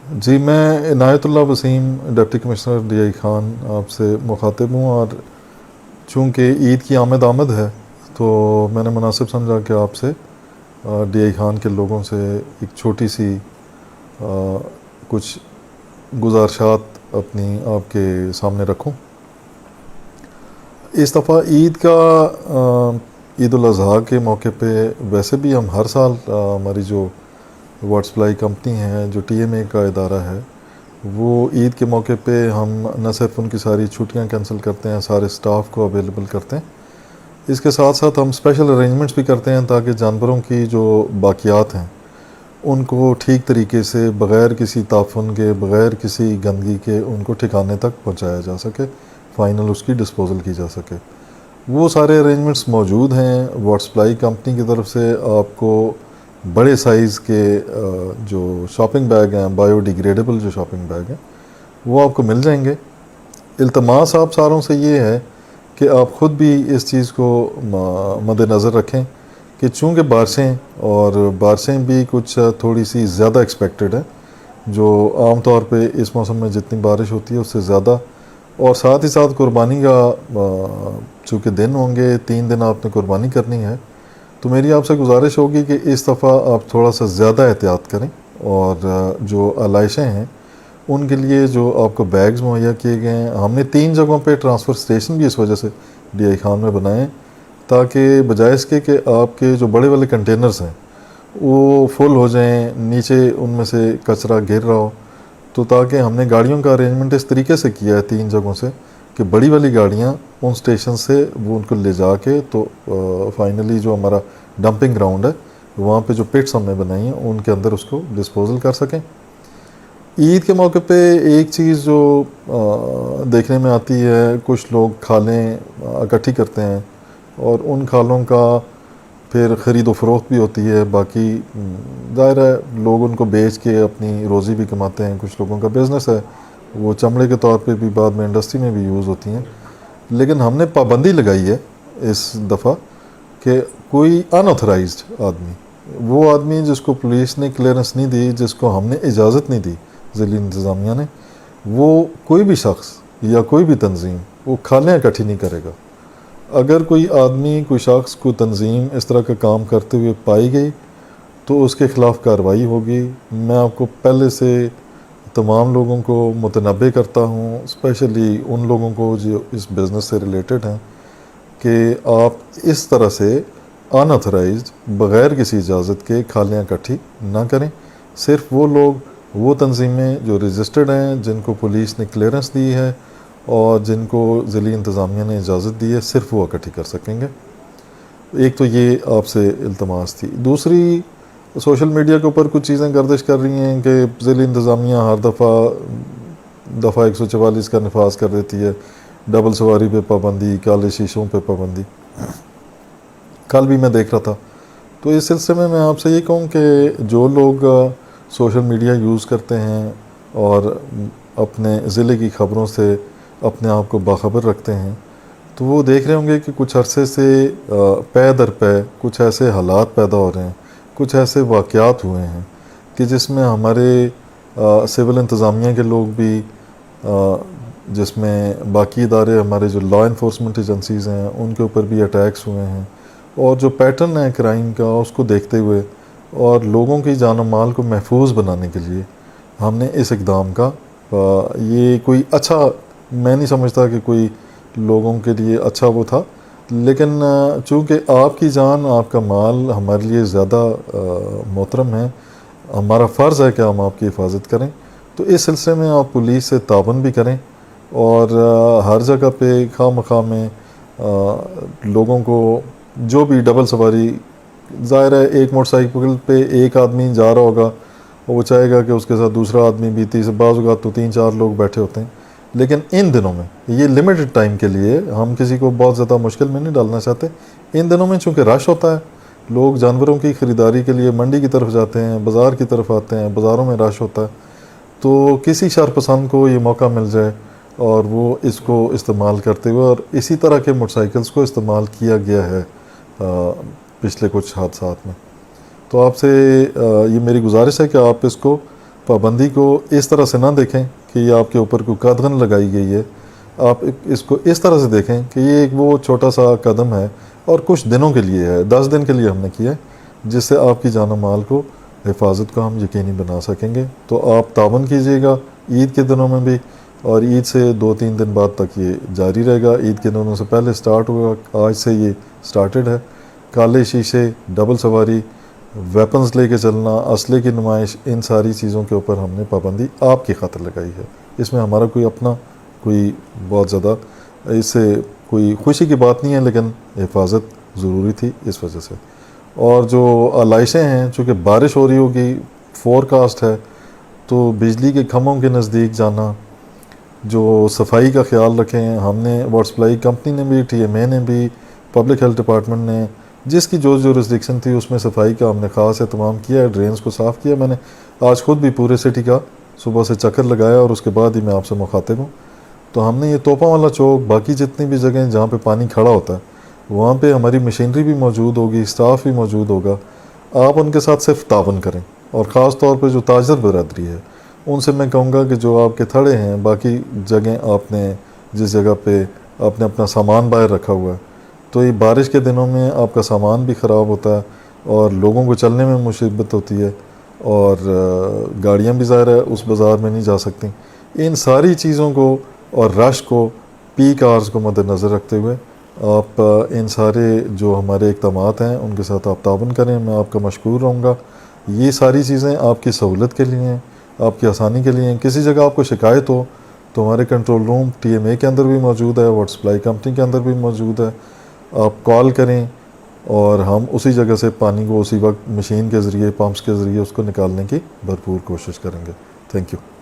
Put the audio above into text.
جی میں Inayat Ullah Waseem deputy commissioner D I Khan آپ سے مخاطب ہوں، اور چونکہ عید کی آمد ہے تو میں نے مناسب سمجھا کہ آپ سے ڈی آئی خان کے لوگوں سے ایک چھوٹی سی کچھ گزارشات اپنی آپ کے سامنے رکھوں۔ اس دفعہ عید کا عید الاضحیٰ کے موقع پہ ویسے بھی ہم ہر سال ہماری جو واٹر سپلائی کمپنی ہے، جو ٹی ایم اے کا ادارہ ہے، وہ عید کے موقع پہ ہم نہ صرف ان کی ساری چھٹیاں کینسل کرتے ہیں، سارے سٹاف کو اویلیبل کرتے ہیں، اس کے ساتھ ساتھ ہم اسپیشل ارینجمنٹس بھی کرتے ہیں تاکہ جانوروں کی جو باقیات ہیں ان کو ٹھیک طریقے سے بغیر کسی تعفن کے، بغیر کسی گندگی کے ان کو ٹھکانے تک پہنچایا جا سکے، فائنل اس کی ڈسپوزل کی جا سکے۔ وہ سارے ارینجمنٹس موجود ہیں واٹر سپلائی کمپنی کی طرف سے۔ آپ کو بڑے سائز کے جو شاپنگ بیگ ہیں، بایو ڈیگریڈیبل جو شاپنگ بیگ ہیں، وہ آپ کو مل جائیں گے۔ التماس آپ ساروں سے یہ ہے کہ آپ خود بھی اس چیز کو مد نظر رکھیں کہ چونکہ بارشیں بھی کچھ تھوڑی سی زیادہ ایکسپیکٹڈ ہیں، جو عام طور پہ اس موسم میں جتنی بارش ہوتی ہے اس سے زیادہ، اور ساتھ ہی ساتھ قربانی کا چونکہ دن ہوں گے، 3 دن آپ نے قربانی کرنی ہے، تو میری آپ سے گزارش ہوگی کہ اس دفعہ آپ تھوڑا سا زیادہ احتیاط کریں، اور جو علائشیں ہیں ان کے لیے جو آپ کو بیگز مہیا کیے گئے ہیں، ہم نے 3 جگہوں پہ ٹرانسفر اسٹیشن بھی اس وجہ سے ڈی آئی خان میں بنائے ہیں تاکہ بجائے اس کے کہ آپ کے جو بڑے والے کنٹینرز ہیں وہ فل ہو جائیں، نیچے ان میں سے کچرا گر رہا ہو، تو تاکہ ہم نے گاڑیوں کا ارینجمنٹ اس طریقے سے کیا ہے 3 جگہوں سے کہ بڑی والی گاڑیاں ان سٹیشن سے وہ ان کو لے جا کے تو فائنلی جو ہمارا ڈمپنگ گراؤنڈ ہے وہاں پہ جو پٹس ہم نے بنائی ہیں ان کے اندر اس کو ڈسپوزل کر سکیں۔ عید کے موقع پہ ایک چیز جو دیکھنے میں آتی ہے، کچھ لوگ کھالیں اکٹھی کرتے ہیں اور ان کھالوں کا پھر خرید و فروخت بھی ہوتی ہے، باقی ظاہر ہے لوگ ان کو بیچ کے اپنی روزی بھی کماتے ہیں، کچھ لوگوں کا بزنس ہے، وہ چمڑے کے طور پہ بھی بعد میں انڈسٹری میں بھی یوز ہوتی ہیں۔ لیکن ہم نے پابندی لگائی ہے اس دفعہ کہ کوئی ان آتھورائزڈ آدمی، وہ آدمی جس کو پولیس نے کلیئرنس نہیں دی، جس کو ہم نے اجازت نہیں دی ضلعی انتظامیہ نے، وہ کوئی بھی شخص یا کوئی بھی تنظیم وہ کھالیں اکٹھی نہیں کرے گا۔ اگر کوئی آدمی، کوئی شخص، کوئی تنظیم اس طرح کا کام کرتے ہوئے پائی گئی تو اس کے خلاف کارروائی ہوگی۔ میں آپ کو پہلے سے تمام لوگوں کو متنبہ کرتا ہوں، اسپیشلی ان لوگوں کو جو اس بزنس سے ریلیٹڈ ہیں، کہ آپ اس طرح سے ان آتھورائزڈ بغیر کسی اجازت کے کھالیاں اکٹھی نہ کریں۔ صرف وہ لوگ، وہ تنظیمیں جو رجسٹرڈ ہیں، جن کو پولیس نے کلیئرنس دی ہے اور جن کو ضلعی انتظامیہ نے اجازت دی ہے، صرف وہ اکٹھی کر سکیں گے۔ ایک تو یہ آپ سے التماس تھی۔ دوسری، سوشل میڈیا کے اوپر کچھ چیزیں گردش کر رہی ہیں کہ ضلعی انتظامیہ ہر دفعہ 144 کا نفاذ کر دیتی ہے، ڈبل سواری پہ پابندی، کالے شیشوں پہ پابندی۔ کل بھی میں دیکھ رہا تھا، تو اس سلسلے میں آپ سے یہ کہوں کہ جو لوگ سوشل میڈیا یوز کرتے ہیں اور اپنے ضلع کی خبروں سے اپنے آپ کو باخبر رکھتے ہیں، تو وہ دیکھ رہے ہوں گے کہ کچھ عرصے سے پے در پے کچھ ایسے حالات پیدا ہو رہے ہیں، کچھ ایسے واقعات ہوئے ہیں کہ جس میں ہمارے سول انتظامیہ کے لوگ بھی، جس میں باقی ادارے، ہمارے جو لا انفورسمنٹ ایجنسیز ہیں، ان کے اوپر بھی اٹیکس ہوئے ہیں، اور جو پیٹرن ہے کرائم کا اس کو دیکھتے ہوئے اور لوگوں کی جان و مال کو محفوظ بنانے کے لیے ہم نے اس اقدام کا، یہ کوئی اچھا، میں نہیں سمجھتا کہ کوئی لوگوں کے لیے اچھا وہ تھا، لیکن چونکہ آپ کی جان، آپ کا مال ہمارے لیے زیادہ محترم ہے، ہمارا فرض ہے کہ ہم آپ کی حفاظت کریں، تو اس سلسلے میں آپ پولیس سے تعاون بھی کریں، اور ہر جگہ پہ خواہ مخواہ میں لوگوں کو جو بھی ڈبل سواری، ظاہر ہے ایک موٹر سائیکل پہ ایک آدمی جا رہا ہوگا، وہ چاہے گا کہ اس کے ساتھ دوسرا آدمی بھی، بعض اوقات تو 3-4 لوگ بیٹھے ہوتے ہیں، لیکن ان دنوں میں یہ لمیٹڈ ٹائم کے لیے، ہم کسی کو بہت زیادہ مشکل میں نہیں ڈالنا چاہتے، ان دنوں میں چونکہ رش ہوتا ہے، لوگ جانوروں کی خریداری کے لیے منڈی کی طرف جاتے ہیں، بازار کی طرف آتے ہیں، بازاروں میں رش ہوتا ہے، تو کسی شرپسند کو یہ موقع مل جائے اور وہ اس کو استعمال کرتے ہوئے، اور اسی طرح کے موٹر سائیکلز کو استعمال کیا گیا ہے پچھلے کچھ حادثات میں، تو آپ سے یہ میری گزارش ہے کہ آپ اس کو پابندی کو اس طرح سے نہ دیکھیں کہ یہ آپ کے اوپر کوئی قدغن لگائی گئی ہے. آپ اس کو اس طرح سے دیکھیں کہ یہ ایک وہ چھوٹا سا قدم ہے اور کچھ دنوں کے لیے ہے, 10 دن کے لیے ہم نے کیا ہے, جس سے آپ کی جان و مال کو حفاظت کو ہم یقینی بنا سکیں گے. تو آپ تعاون کیجیے گا عید کے دنوں میں بھی, اور عید سے 2-3 دن بعد تک یہ جاری رہے گا. عید کے دنوں سے پہلے سٹارٹ ہوگا, آج سے یہ سٹارٹڈ ہے. کالے شیشے, ڈبل سواری, ویپنز لے کے چلنا, اسلحے کی نمائش, ان ساری چیزوں کے اوپر ہم نے پابندی آپ کی خاطر لگائی ہے. اس میں ہمارا کوئی اپنا کوئی بہت زیادہ اس سے کوئی خوشی کی بات نہیں ہے, لیکن حفاظت ضروری تھی اس وجہ سے. اور جو علائشیں ہیں, چونکہ بارش ہو رہی ہوگی, فور کاسٹ ہے, تو بجلی کے کھمبوں کے نزدیک جانا, جو صفائی کا خیال رکھیں. ہم نے واٹر سپلائی کمپنی نے بھی, ٹی ایم اے نے بھی, پبلک ہیلتھ ڈپارٹمنٹ نے, جس کی جو جورسڈکشن تھی اس میں صفائی کا ہم نے خاص اہتمام کیا ہے, ڈرینز کو صاف کیا. میں نے آج خود بھی پورے سٹی کا صبح سے چکر لگایا اور اس کے بعد ہی میں آپ سے مخاطب ہوں. تو ہم نے یہ توپا والا چوک, باقی جتنی بھی جگہیں جہاں پہ پانی کھڑا ہوتا ہے, وہاں پہ ہماری مشینری بھی موجود ہوگی, اسٹاف بھی موجود ہوگا. آپ ان کے ساتھ صرف تعاون کریں, اور خاص طور پہ جو تاجر برادری ہے ان سے میں کہوں گا کہ جو آپ کے تھڑے ہیں, باقی جگہیں آپ نے جس جگہ پہ آپ نے اپنا سامان باہر رکھا ہوا ہے, تو یہ بارش کے دنوں میں آپ کا سامان بھی خراب ہوتا ہے اور لوگوں کو چلنے میں مصیبت ہوتی ہے, اور گاڑیاں بھی ظاہر ہے اس بازار میں نہیں جا سکتی. ان ساری چیزوں کو اور رش کو, پیک آورز کو مد نظر رکھتے ہوئے آپ ان سارے جو ہمارے اقدامات ہیں ان کے ساتھ آپ تعاون کریں. میں آپ کا مشکور رہوں گا. یہ ساری چیزیں آپ کی سہولت کے لیے ہیں, آپ کی آسانی کے لیے ہیں. کسی جگہ آپ کو شکایت ہو تو ہمارے کنٹرول روم ٹی ایم اے کے اندر بھی موجود ہے, واٹر سپلائی کمپنی کے اندر بھی موجود ہے. آپ کال کریں اور ہم اسی جگہ سے پانی کو اسی وقت مشین کے ذریعے, پمپس کے ذریعے اس کو نکالنے کی بھرپور کوشش کریں گے. Thank you.